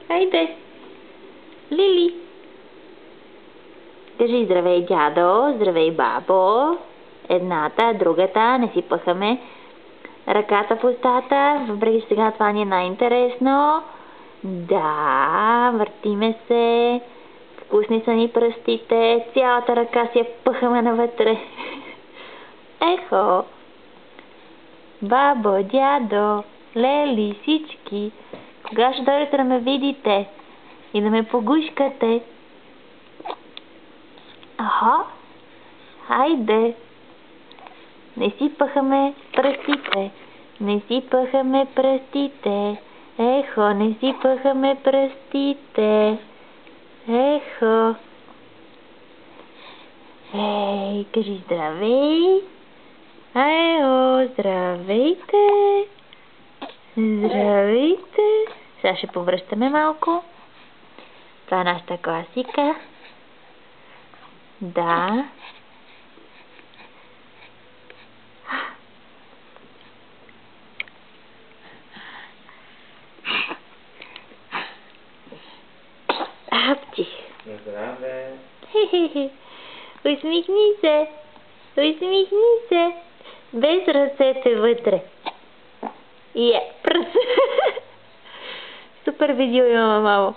Хайде. Лили. Кажи здравей, дядо, здравей, бабо. Едната, другата, не си пъхаме ръката в устата, въпреки че сега това ни е най-интересно. Да, въртиме се. Вкусни са ни пръстите. Цялата ръка си я пъхаме навътре. Ехо! Бабо, дядо, лели, всички. Кога ще дойдете да ме видите и да ме погушкате? Аха! Хайде! Не си пъхаме пръстите. Не си пъхаме пръстите. Ехо, не си пъхаме пръстите. Ехо. Ей, кажи здравей. Айо, здравейте. Здравейте. Сега ще повръщаме малко. Това е нашата класика. Да. Апчи. Здраве. Хе-хе-хе. Усмихни се. Усмихни се. Без ръцете вътре. Пръс. Супер видео имаме, мамо.